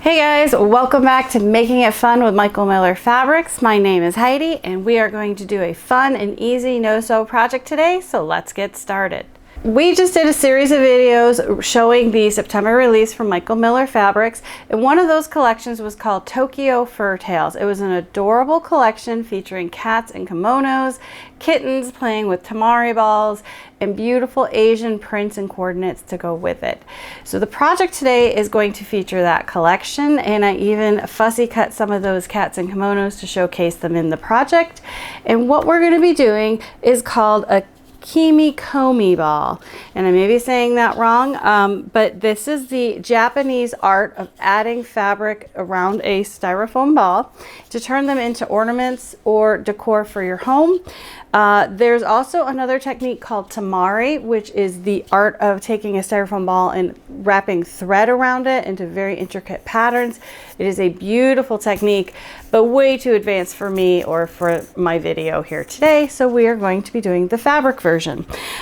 Hey guys, welcome back to Making It Fun with Michael Miller Fabrics. My name is Heidi and we are going to do a fun and easy no-sew project today, so let's get started. We just did a series of videos showing the September release from Michael Miller Fabrics, and one of those collections was called Tokyo Fur Tales. It was an adorable collection featuring cats and kimonos, kittens playing with tamari balls, and beautiful Asian prints and coordinates to go with it. So the project today is going to feature that collection, and I even fussy cut some of those cats and kimonos to showcase them in the project. And what we're going to be doing is called a Kimekomi ball, and I may be saying that wrong, but this is the Japanese art of adding fabric around a styrofoam ball to turn them into ornaments or decor for your home. There's also another technique called tamari, which is the art of taking a styrofoam ball and wrapping thread around it into very intricate patterns. It is a beautiful technique, but way too advanced for me or for my video here today, so we are going to be doing the fabric version.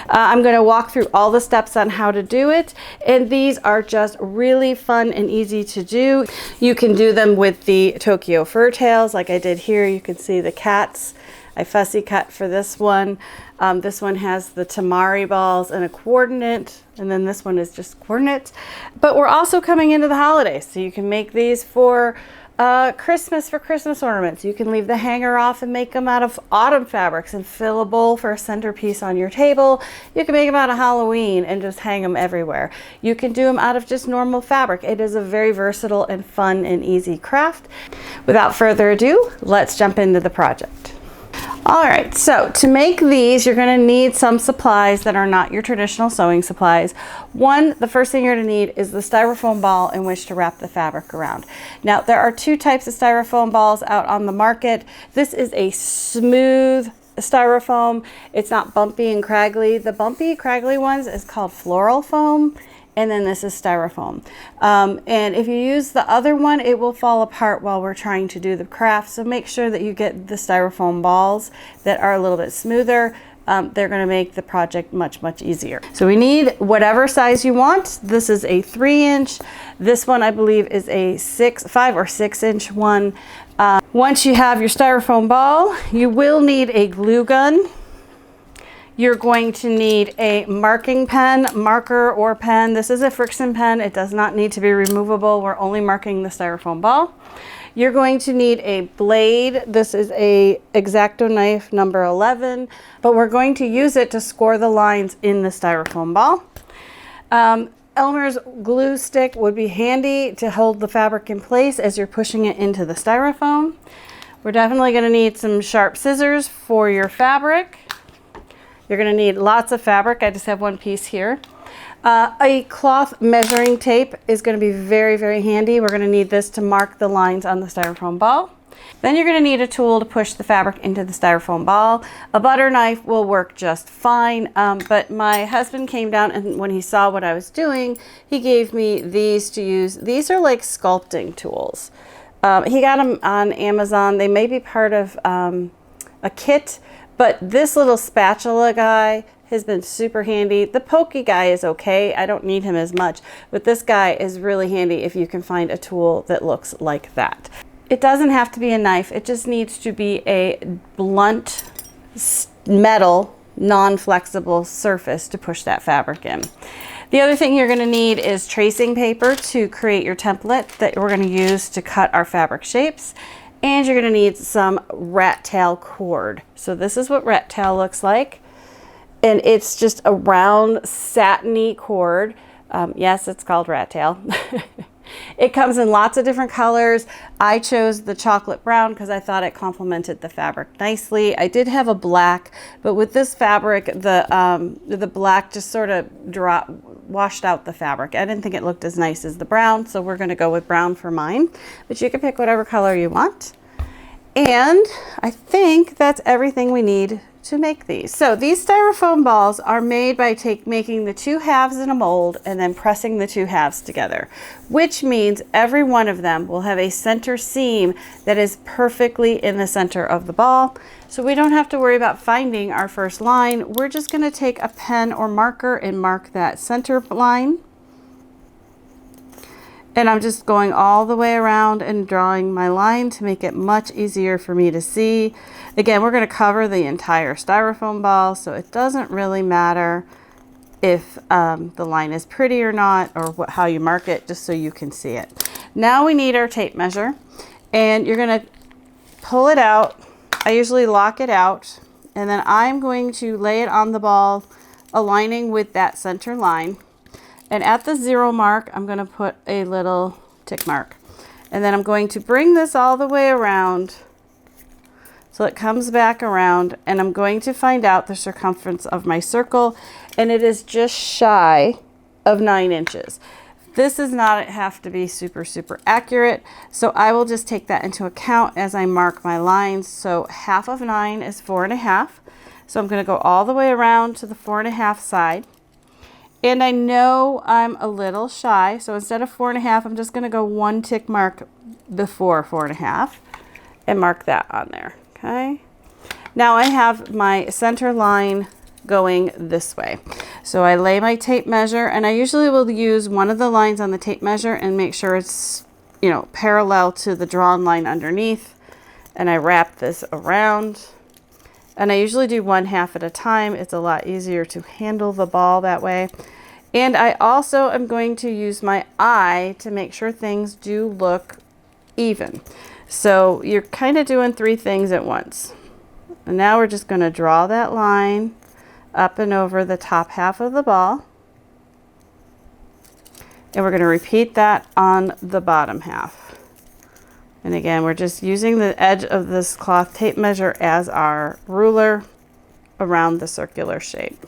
I'm going to walk through all the steps on how to do it, and these are just really fun and easy to do. You can do them with the Tokyo Fur Tales like I did here. You can see the cats. I fussy cut for this one. This one has the tamari balls and a coordinate, and then this one is just coordinates. But we're also coming into the holidays, so you can make these for Christmas ornaments. You can leave the hanger off and make them out of autumn fabrics and fill a bowl for a centerpiece on your table. You can make them out of Halloween and just hang them everywhere. You can do them out of just normal fabric. It is a very versatile and fun and easy craft. Without further ado, let's jump into the project. All right, so to make these, you're going to need some supplies that are not your traditional sewing supplies. The first thing you're going to need is the styrofoam ball in which to wrap the fabric around. Now, there are two types of styrofoam balls out on the market. This is a smooth styrofoam. It's not bumpy and craggy. The bumpy, craggy ones is called floral foam. And then this is styrofoam. And if you use the other one, it will fall apart while we're trying to do the craft. So make sure that you get the styrofoam balls that are a little bit smoother. They're going to make the project much easier. So we need whatever size you want. This is a 3-inch. This one I believe is a 5 or 6-inch one. Once you have your styrofoam ball, you will need a glue gun. You're going to need a marker or pen. This is a friction pen. It does not need to be removable. We're only marking the styrofoam ball. You're going to need a blade. This is a X-Acto knife number 11, but we're going to use it to score the lines in the styrofoam ball. Elmer's glue stick would be handy to hold the fabric in place as you're pushing it into the styrofoam. We're definitely going to need some sharp scissors for your fabric. You're going to need lots of fabric. I just have one piece here. A cloth measuring tape is going to be very handy. We're going to need this to mark the lines on the styrofoam ball. Then you're going to need a tool to push the fabric into the styrofoam ball. A butter knife will work just fine, but my husband came down and when he saw what I was doing, he gave me these to use. These are like sculpting tools. He got them on Amazon. They may be part of a kit. But this little spatula guy has been super handy. The pokey guy is okay. I don't need him as much, but this guy is really handy if you can find a tool that looks like that. It doesn't have to be a knife. It just needs to be a blunt metal, non-flexible surface to push that fabric in. The other thing you're going to need is tracing paper to create your template that we're going to use to cut our fabric shapes. And you're going to need some rat tail cord. So this is what rat tail looks like. And it's just a round satiny cord. Yes, it's called rat tail. It comes in lots of different colors. I chose the chocolate brown because I thought it complemented the fabric nicely. I did have a black, but with this fabric, the black just sort of washed out the fabric. I didn't think it looked as nice as the brown, so we're going to go with brown for mine. But you can pick whatever color you want. And I think that's everything we need to make these. So these styrofoam balls are made by making the two halves in a mold and then pressing the two halves together, which means every one of them will have a center seam that is perfectly in the center of the ball. So we don't have to worry about finding our first line. We're just going to take a pen or marker and mark that center line. And I'm just going all the way around and drawing my line to make it much easier for me to see. Again, we're going to cover the entire styrofoam ball, so it doesn't really matter if the line is pretty or not, or how you mark it, just so you can see it. Now we need our tape measure, and you're going to pull it out. I usually lock it out, and then I'm going to lay it on the ball, aligning with that center line. And at the 0 mark, I'm going to put a little tick mark. And then I'm going to bring this all the way around so it comes back around, and I'm going to find out the circumference of my circle, and it is just shy of 9 inches. This does not have to be super accurate, so I will just take that into account as I mark my lines. So half of 9 is 4.5. So I'm going to go all the way around to the 4.5 side. And I know I'm a little shy, so instead of 4.5, I'm just going to go 1 tick mark before 4.5 and mark that on there. Okay. Now I have my center line going this way. So I lay my tape measure, and I usually will use one of the lines on the tape measure and make sure it's, you know, parallel to the drawn line underneath. And I wrap this around. And I usually do 1/2 at a time. It's a lot easier to handle the ball that way. And I also am going to use my eye to make sure things do look even. So you're kind of doing 3 things at once. And now we're just going to draw that line up and over the top half of the ball. And we're going to repeat that on the bottom half. And again, we're just using the edge of this cloth tape measure as our ruler around the circular shape.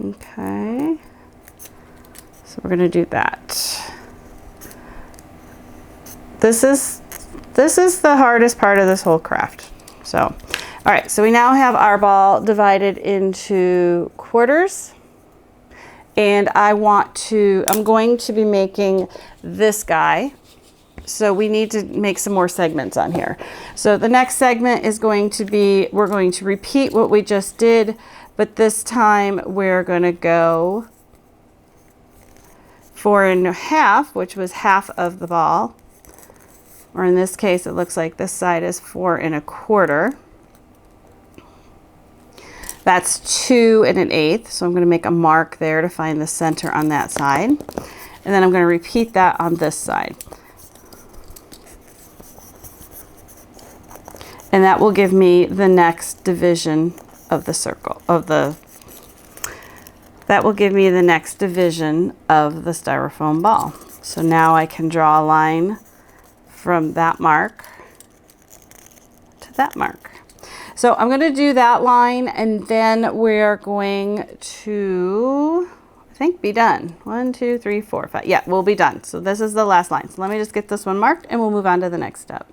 Okay. So we're going to do that. This is the hardest part of this whole craft. So, all right, so we now have our ball divided into quarters. And I'm going to be making this guy. So we need to make some more segments on here. So the next segment is going to be, we're going to repeat what we just did, but this time we're going to go 4.5, which was half of the ball. Or in this case, it looks like this side is 4.25. That's 2 1/8. So I'm going to make a mark there to find the center on that side. And then I'm going to repeat that on this side. And that will give me the next division of the circle, that will give me the next division of the styrofoam ball. So now I can draw a line from that mark to that mark. So I'm going to do that line, and then we're going to, I think, be done. 1, 2, 3, 4, 5. Yeah, we'll be done. So this is the last line. So let me just get this one marked, and we'll move on to the next step.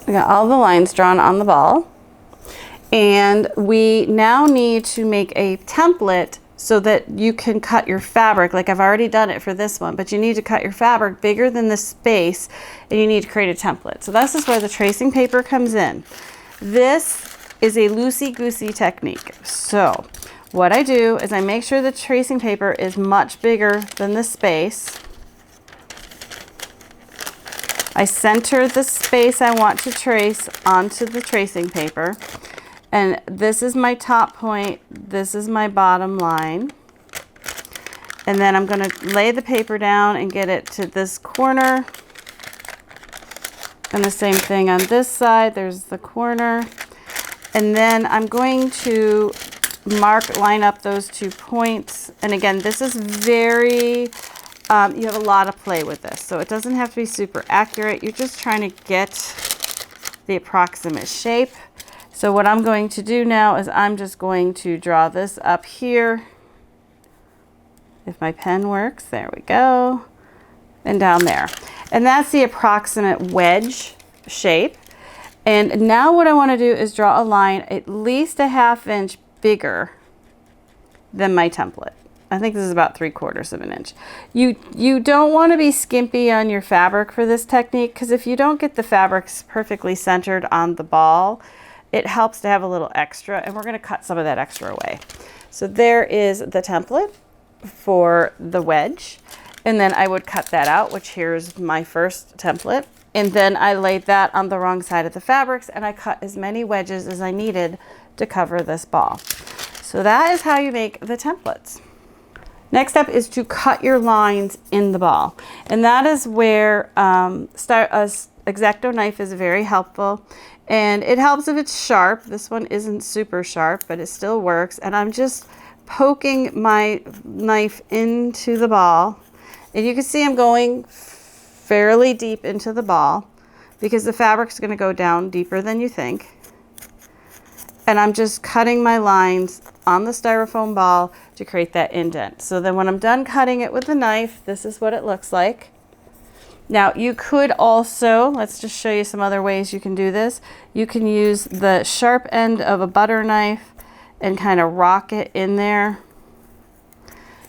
We got all the lines drawn on the ball, and we now need to make a template so that you can cut your fabric. Like I've already done it for this one, but you need to cut your fabric bigger than the space, and you need to create a template. So this is where the tracing paper comes in. This is a loosey-goosey technique. So what I do is I make sure the tracing paper is much bigger than the space. I center the space I want to trace onto the tracing paper. And this is my top point. This is my bottom line. And then I'm going to lay the paper down and get it to this corner. And the same thing on this side. There's the corner. And then I'm going to line up those 2 points. And again, this is very... you have a lot of play with this, so it doesn't have to be super accurate. You're just trying to get the approximate shape. So what I'm going to do now is I'm just going to draw this up here. If my pen works, there we go. And down there. And that's the approximate wedge shape. And now what I want to do is draw a line at least a 1/2 inch bigger than my template. I think this is about 3/4 of an inch. You don't want to be skimpy on your fabric for this technique, because if you don't get the fabrics perfectly centered on the ball, it helps to have a little extra, and we're going to cut some of that extra away. So there is the template for the wedge. And then I would cut that out, which here's my first template. And then I laid that on the wrong side of the fabrics, and I cut as many wedges as I needed to cover this ball. So that is how you make the templates. Next step is to cut your lines in the ball. And that is where X-Acto knife is very helpful. And it helps if it's sharp. This one isn't super sharp, but it still works. And I'm just poking my knife into the ball. And you can see I'm going fairly deep into the ball because the fabric's going to go down deeper than you think. And I'm just cutting my lines on the styrofoam ball to create that indent. So then when I'm done cutting it with the knife, this is what it looks like. Now you could also, let's just show you some other ways you can do this. You can use the sharp end of a butter knife and kind of rock it in there.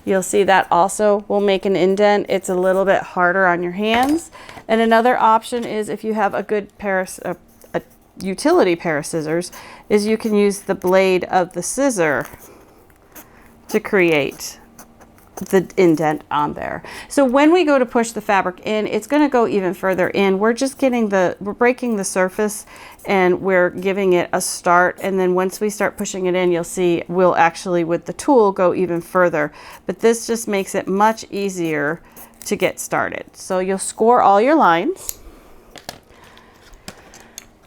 You'll see that also will make an indent. It's a little bit harder on your hands. And another option is if you have a good pair of utility pair of scissors, is you can use the blade of the scissor to create the indent on there. So when we go to push the fabric in, it's going to go even further in. We're just we're breaking the surface and we're giving it a start. And then once we start pushing it in, you'll see we'll actually with the tool go even further. But this just makes it much easier to get started. So you'll score all your lines.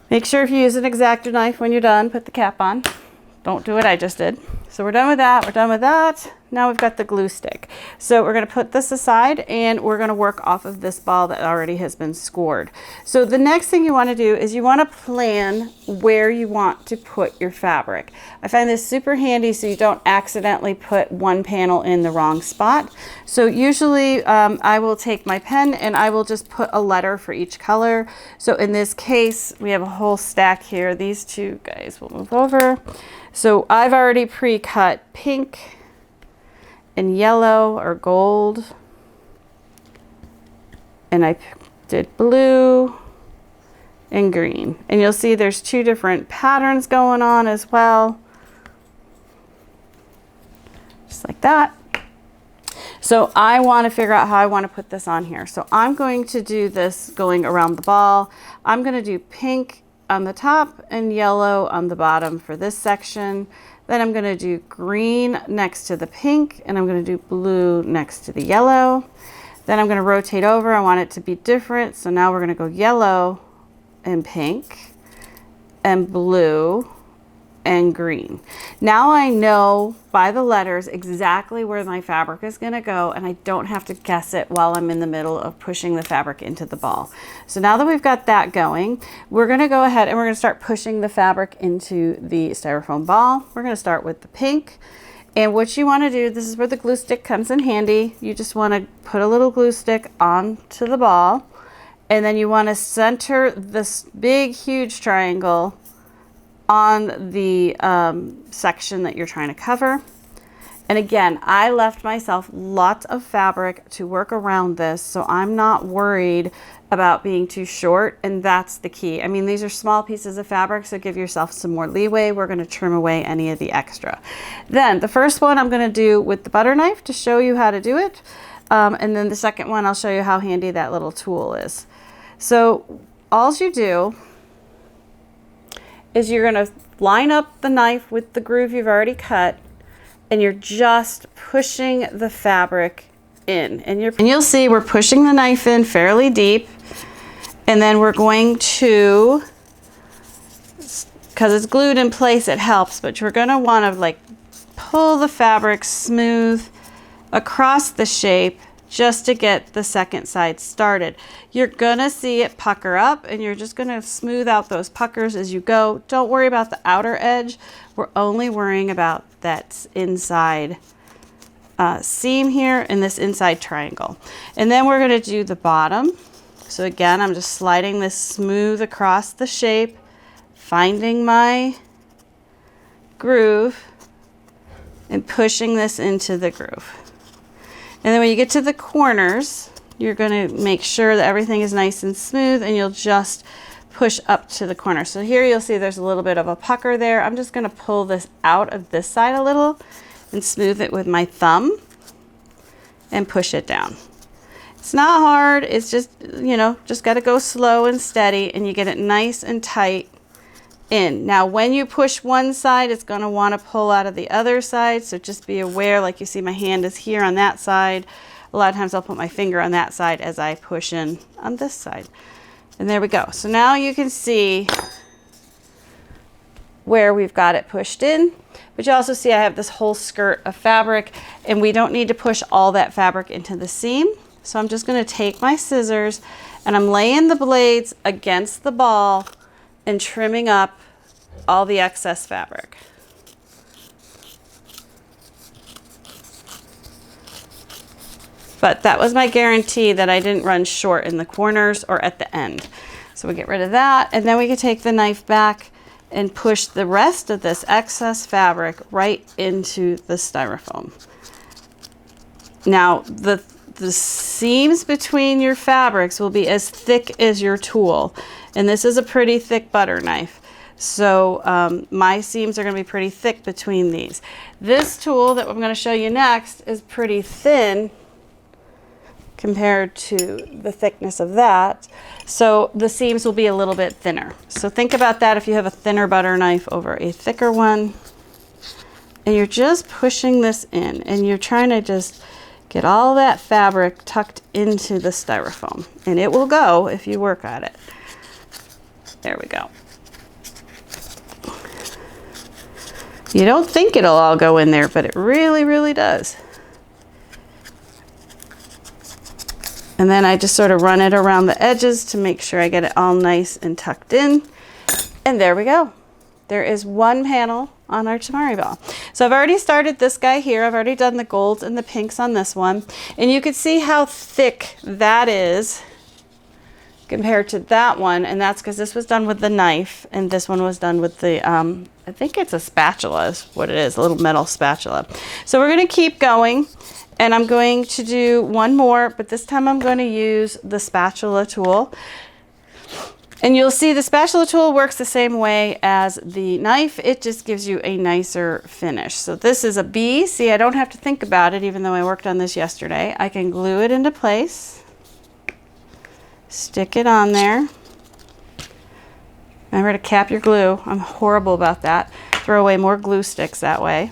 Make sure if you use an X-Acto knife when you're done, put the cap on. Don't do what I just did. So we're done with that, we're done with that. Now we've got the glue stick. So we're gonna put this aside and we're gonna work off of this ball that already has been scored. So the next thing you wanna do is you wanna plan where you want to put your fabric. I find this super handy so you don't accidentally put one panel in the wrong spot. So usually I will take my pen and I will just put a letter for each color. So in this case, we have a whole stack here. These two guys will move over. So I've already pre-cut pink and yellow or gold, and I did blue and green. And you'll see there's two different patterns going on as well, just like that. So I want to figure out how I want to put this on here. So I'm going to do this going around the ball. I'm going to do pink on the top and yellow on the bottom for this section. Then I'm going to do green next to the pink, and I'm going to do blue next to the yellow. Then I'm going to rotate over. I want it to be different. So now we're going to go yellow and pink and blue and green. Now I know by the letters exactly where my fabric is going to go, and I don't have to guess it while I'm in the middle of pushing the fabric into the ball. So now that we've got that going, we're going to go ahead and we're going to start pushing the fabric into the styrofoam ball. We're going to start with the pink. And what you want to do, this is where the glue stick comes in handy. You just want to put a little glue stick onto the ball, and then you want to center this big huge triangle on the section that you're trying to cover. And again, I left myself lots of fabric to work around this, so I'm not worried about being too short, and that's the key. I mean, these are small pieces of fabric, so give yourself some more leeway. We're going to trim away any of the extra. Then the first one I'm going to do with the butter knife to show you how to do it, and then the second one I'll show you how handy that little tool is. So all you do is you're going to line up the knife with the groove you've already cut, and you're just pushing the fabric in. And you'll see we're pushing the knife in fairly deep, and then we're going to, because it's glued in place, it helps, but you're going to want to like pull the fabric smooth across the shape just to get the second side started. You're gonna see it pucker up, and you're just gonna smooth out those puckers as you go. Don't worry about the outer edge. We're only worrying about that inside seam here and this inside triangle. And then we're gonna do the bottom. So again, I'm just sliding this smooth across the shape, finding my groove and pushing this into the groove. And then when you get to the corners, you're going to make sure that everything is nice and smooth, and you'll just push up to the corner. So here you'll see there's a little bit of a pucker there. I'm just going to pull this out of this side a little and smooth it with my thumb and push it down. It's not hard. It's just, you know, just got to go slow and steady, and you get it nice and tight in. Now, when you push one side, it's going to want to pull out of the other side. So just be aware, like you see my hand is here on that side. A lot of times I'll put my finger on that side as I push in on this side. And there we go. So now you can see where we've got it pushed in. But you also see I have this whole skirt of fabric, and we don't need to push all that fabric into the seam. So I'm just going to take my scissors and I'm laying the blades against the ball and trimming up all the excess fabric. But that was my guarantee that I didn't run short in the corners or at the end. So we get rid of that, and then we can take the knife back and push the rest of this excess fabric right into the styrofoam. Now, the seams between your fabrics will be as thick as your tool. And this is a pretty thick butter knife. So my seams are going to be pretty thick between these. This tool that I'm going to show you next is pretty thin compared to the thickness of that. So the seams will be a little bit thinner. So think about that if you have a thinner butter knife over a thicker one. And you're just pushing this in, and you're trying to just get all that fabric tucked into the styrofoam. And it will go if you work at it. There we go. You don't think it'll all go in there, but it really, really does. And then I just sort of run it around the edges to make sure I get it all nice and tucked in. And there we go. There is one panel on our tamari ball. So I've already started this guy here. I've already done the golds and the pinks on this one. And you can see how thick that is compared to that one. And that's because this was done with the knife and this one was done with the, I think it's a spatula is what it is, a little metal spatula. So we're going to keep going. And I'm going to do one more, but this time I'm going to use the spatula tool. And you'll see the spatula tool works the same way as the knife. It just gives you a nicer finish. So this is a B. See, I don't have to think about it, even though I worked on this yesterday. I can glue it into place, stick it on there. Remember to cap your glue. I'm horrible about that. Throw away more glue sticks that way.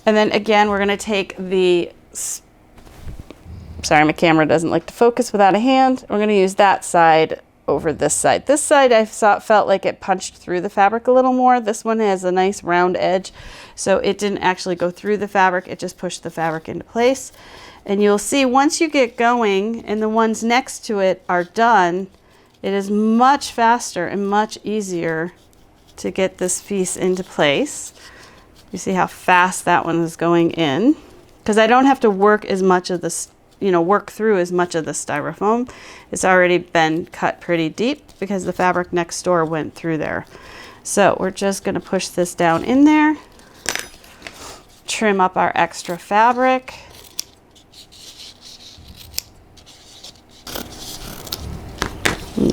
And then again, we're going to take the, sorry, my camera doesn't like to focus without a hand. We're going to use that side over this side. This side I felt like it punched through the fabric a little more. This one has a nice round edge, so it didn't actually go through the fabric. It just pushed the fabric into place. And you'll see once you get going and the ones next to it are done, it is much faster and much easier to get this piece into place. You see how fast that one is going in, because I don't have to work as much of this, work through as much of the styrofoam. It's already been cut pretty deep because the fabric next door went through there. So we're just going to push this down in there, trim up our extra fabric.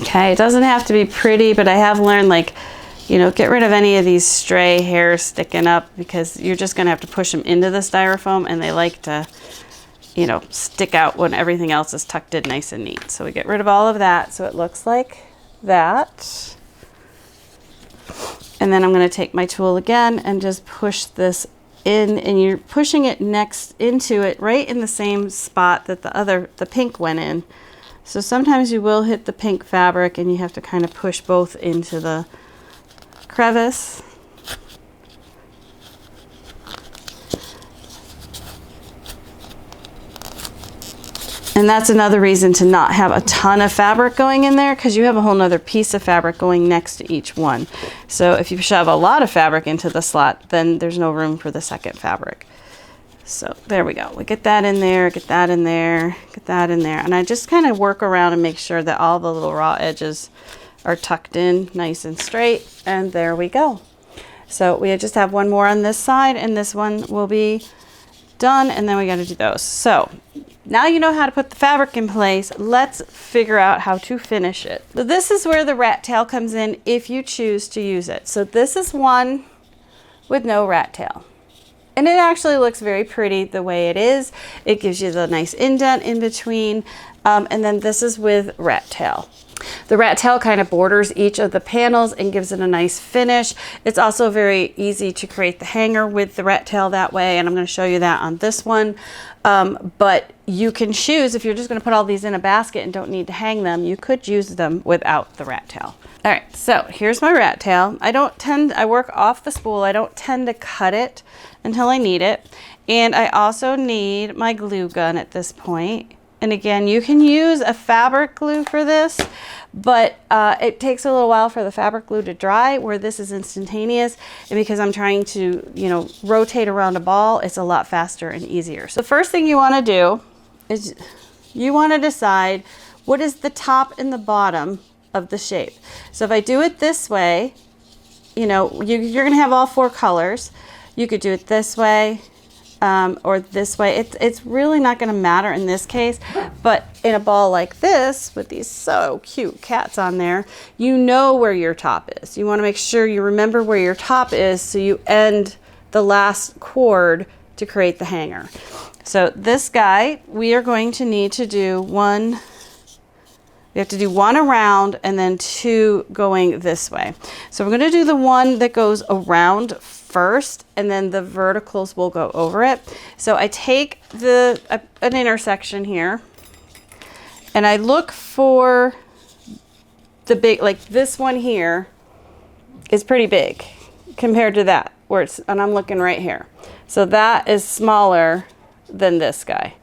Okay, it doesn't have to be pretty, but I have learned, like, get rid of any of these stray hairs sticking up, because you're just going to have to push them into the styrofoam, and they like to, stick out when everything else is tucked in nice and neat. So we get rid of all of that so it looks like that. And then I'm going to take my tool again and just push this in, and you're pushing it next into it right in the same spot that the pink went in. So sometimes you will hit the pink fabric and you have to kind of push both into the crevice. And that's another reason to not have a ton of fabric going in there, because you have a whole nother piece of fabric going next to each one. So if you shove a lot of fabric into the slot, then there's no room for the second fabric. So there we go. We get that in there, get that in there, get that in there. And I just kind of work around and make sure that all the little raw edges are tucked in nice and straight. And there we go. So we just have one more on this side, and this one will be done, and then we got to do those. So now you know how to put the fabric in place. Let's figure out how to finish it. So this is where the rat tail comes in if you choose to use it. So this is one with no rat tail. And it actually looks very pretty the way it is. It gives you the nice indent in between. And then this is with rat tail. The rat tail kind of borders each of the panels and gives it a nice finish. It's also very easy to create the hanger with the rat tail that way, and I'm going to show you that on this one. But you can choose, if you're just going to put all these in a basket and don't need to hang them, you could use them without the rat tail. All right, so here's my rat tail. I work off the spool. I don't tend to cut it until I need it. And I also need my glue gun at this point. And again, you can use a fabric glue for this, but it takes a little while for the fabric glue to dry, where this is instantaneous. And because I'm trying to, you know, rotate around a ball, it's a lot faster and easier. So the first thing you want to do is you want to decide what is the top and the bottom of the shape. So if I do it this way, you know, you're going to have all 4 colors. You could do it this way. Or this way. It's really not going to matter in this case, but in a ball like this with these so cute cats on there, you know where your top is. You want to make sure you remember where your top is, so you end the last cord to create the hanger. So this guy, we are going to need to do one. We have to do 1 around and then 2 going this way. So we're going to do the one that goes around first, and then the verticals will go over it. So I take an intersection here, and I look for the big, like this one here is pretty big compared to that, and I'm looking right here. So that is smaller than this guy.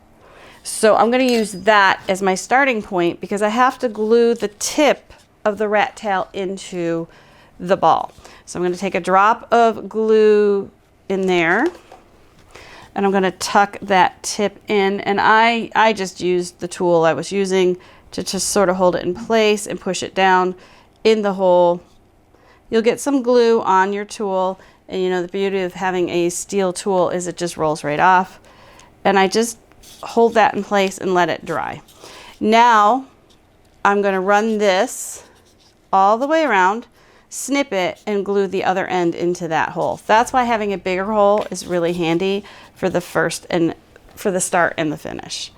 So I'm going to use that as my starting point, because I have to glue the tip of the rat tail into the ball. So I'm going to take a drop of glue in there, and I'm going to tuck that tip in. And I just used the tool I was using to just sort of hold it in place and push it down in the hole. You'll get some glue on your tool, and you know the beauty of having a steel tool is it just rolls right off. And I just hold that in place and let it dry. Now I'm going to run this all the way around, snip it, and glue the other end into that hole. That's why having a bigger hole is really handy for the start and the finish.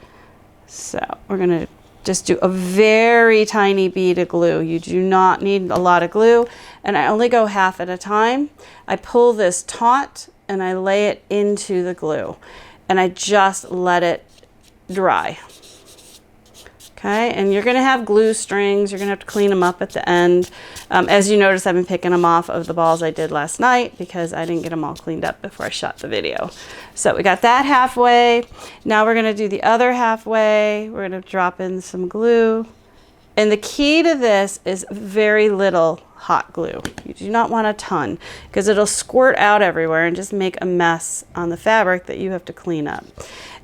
So we're going to just do a very tiny bead of glue. You do not need a lot of glue, and I only go half at a time. I pull this taut and I lay it into the glue, and I just let it dry. Okay, and you're going to have glue strings. You're going to have to clean them up at the end. As you notice, I've been picking them off of the balls I did last night because I didn't get them all cleaned up before I shot the video. So we got that halfway. Now we're going to do the other halfway. We're going to drop in some glue. And the key to this is very little hot glue. You do not want a ton, because it'll squirt out everywhere and just make a mess on the fabric that you have to clean up.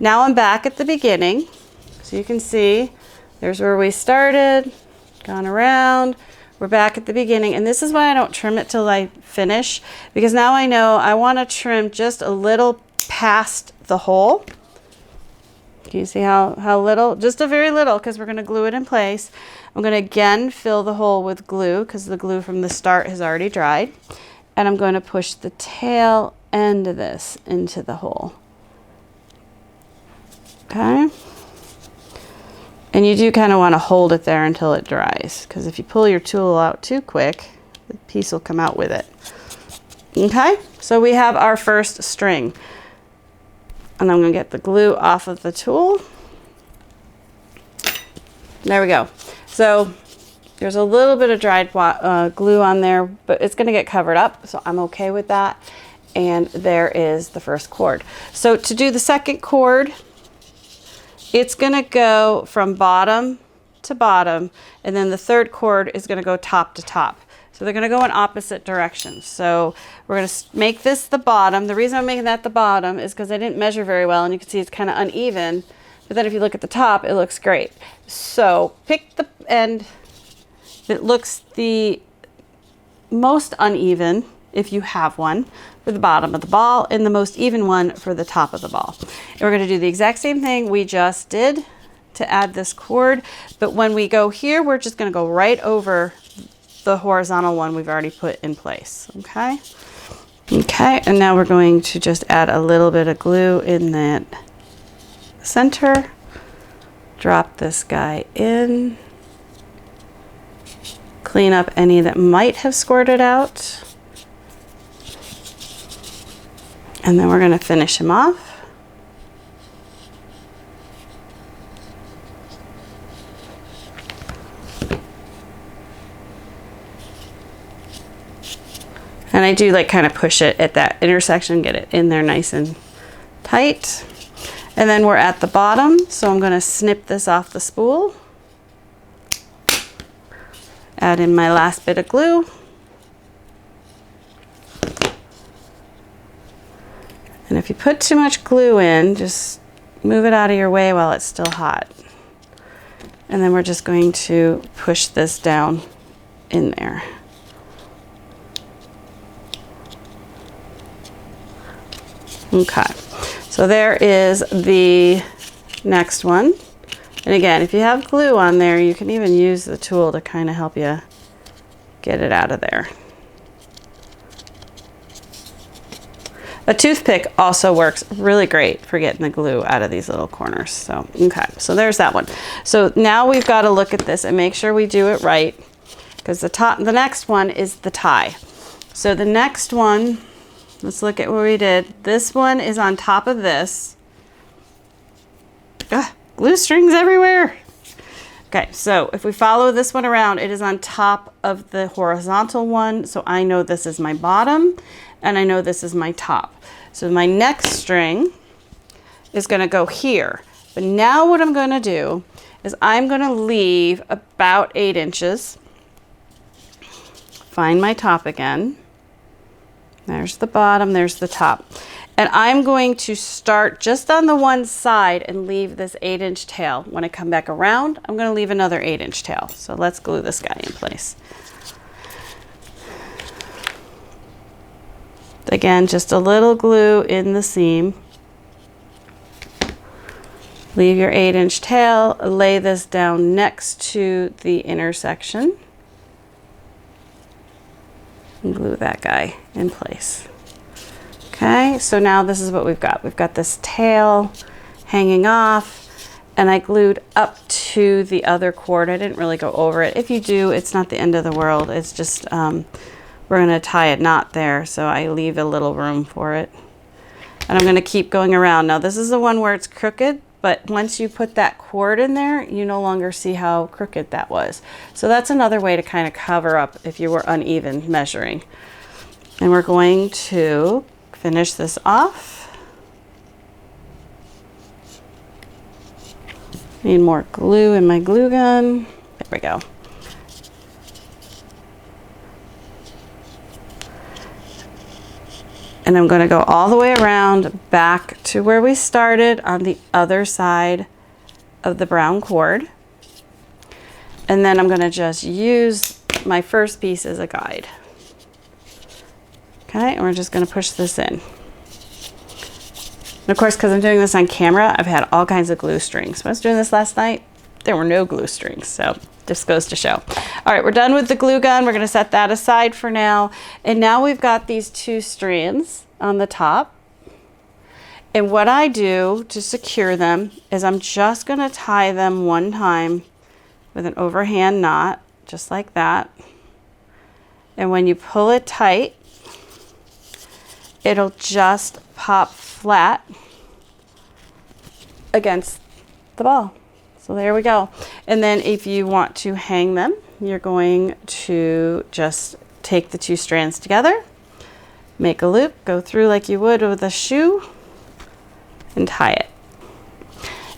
Now I'm back at the beginning. So you can see there's where we started, gone around, we're back at the beginning. And this is why I don't trim it till I finish, because now I know I want to trim just a little past the hole. Can you see how little? Just a very little, because we're going to glue it in place. I'm going to again fill the hole with glue, because the glue from the start has already dried. And I'm going to push the tail end of this into the hole. Okay. And you do kind of want to hold it there until it dries, because if you pull your tool out too quick, the piece will come out with it. Okay, so we have our first string. And I'm going to get the glue off of the tool. There we go. So there's a little bit of dried glue on there, but it's going to get covered up, so I'm okay with that. And there is the first cord. So to do the second cord, it's going to go from bottom to bottom, and then the third cord is going to go top to top. So they're going to go in opposite directions. So we're going to make this the bottom. The reason I'm making that the bottom is because I didn't measure very well, and you can see it's kind of uneven. But then if you look at the top, it looks great. So pick the end that looks the most uneven, if you have one, for the bottom of the ball, and the most even one for the top of the ball. And we're going to do the exact same thing we just did to add this cord. But when we go here, we're just going to go right over the horizontal one we've already put in place. Okay, Okay, and now we're going to just add a little bit of glue in that center. Drop this guy in. Clean up any that might have squirted out. And then we're going to finish him off. And I do like kind of push it at that intersection, get it in there nice and tight. And then we're at the bottom, so I'm going to snip this off the spool. Add in my last bit of glue. And if you put too much glue in, just move it out of your way while it's still hot. And then we're just going to push this down in there. Okay, so there is the next one. And again, if you have glue on there, you can even use the tool to kind of help you get it out of there. A toothpick also works really great for getting the glue out of these little corners. So, okay, so there's that one. So now we've got to look at this and make sure we do it right, because the next one is the tie. So the next one, let's look at what we did. This one is on top of this. Ugh, glue strings everywhere. Okay, so if we follow this one around, it is on top of the horizontal one. So I know this is my bottom and I know this is my top. So my next string is going to go here. But now what I'm going to do is I'm going to leave about 8 inches. Find my top again. There's the bottom, there's the top. And I'm going to start just on the one side and leave this 8-inch tail. When I come back around, I'm going to leave another 8-inch tail. So let's glue this guy in place. Again, just a little glue in the seam. Leave your 8-inch tail, lay this down next to the intersection. And glue that guy in place. Okay, so now this is what we've got. We've got this tail hanging off, and I glued up to the other cord. I didn't really go over it. If you do, it's not the end of the world. It's just, we're gonna tie a knot there, so I leave a little room for it. And I'm gonna keep going around. Now this is the one where it's crooked, but once you put that cord in there, you no longer see how crooked that was. So that's another way to kind of cover up if you were uneven measuring. And we're going to finish this off. Need more glue in my glue gun. There we go. And I'm going to go all the way around back to where we started on the other side of the brown cord. And then I'm going to just use my first piece as a guide. Okay, and we're just going to push this in. And of course, because I'm doing this on camera, I've had all kinds of glue strings. When I was doing this last night, there were no glue strings, so just goes to show. All right, we're done with the glue gun. We're going to set that aside for now. And now we've got these 2 strands on the top. And what I do to secure them is I'm just going to tie them one time with an overhand knot, just like that. And when you pull it tight, it'll just pop flat against the ball. So there we go. And then if you want to hang them, you're going to just take the 2 strands together, make a loop, go through like you would with a shoe, and tie it.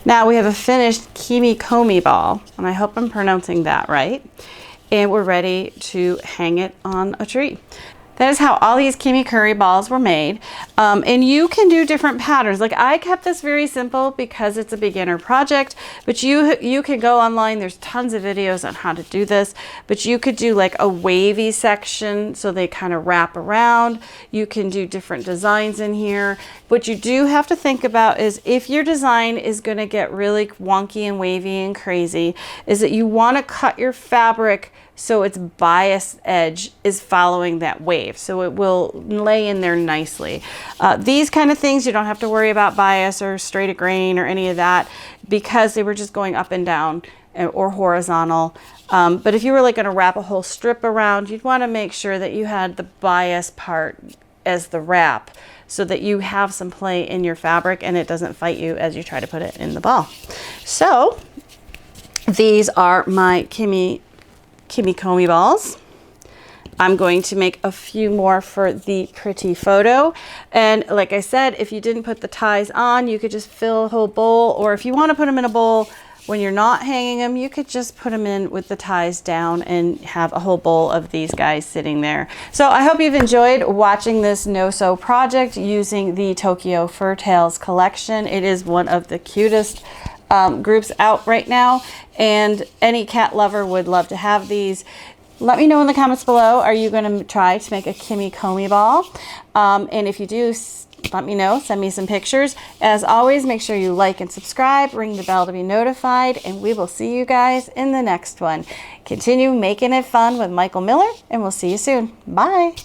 Now we have a finished Kimekomi ball, and I hope I'm pronouncing that right. And we're ready to hang it on a tree. That is how all these Kimekomi balls were made. And you can do different patterns. Like I kept this very simple because it's a beginner project, but you can go online. There's tons of videos on how to do this, but you could do like a wavy section so they kind of wrap around. You can do different designs in here. What you do have to think about is if your design is gonna get really wonky and wavy and crazy, is that you wanna cut your fabric so its bias edge is following that wave, so it will lay in there nicely. These kind of things, you don't have to worry about bias or straight a grain or any of that, because they were just going up and down or horizontal. But if you were like going to wrap a whole strip around, you'd want to make sure that you had the bias part as the wrap, so that you have some play in your fabric and it doesn't fight you as you try to put it in the ball. So these are my Kimekomi balls. I'm going to make a few more for the pretty photo. And like I said, if you didn't put the ties on, you could just fill a whole bowl, or if you want to put them in a bowl when you're not hanging them, you could just put them in with the ties down and have a whole bowl of these guys sitting there. So I hope you've enjoyed watching this no-sew project using the Tokyo Fur Tales collection. It is one of the cutest groups out right now, and any cat lover would love to have these. Let me know in the comments below, are you going to try to make a Kimekomi ball? And if you do, let me know, send me some pictures. As always, make sure you like and subscribe, ring the bell to be notified, and we will see you guys in the next one. Continue making it fun with Michael Miller, and we'll see you soon. Bye.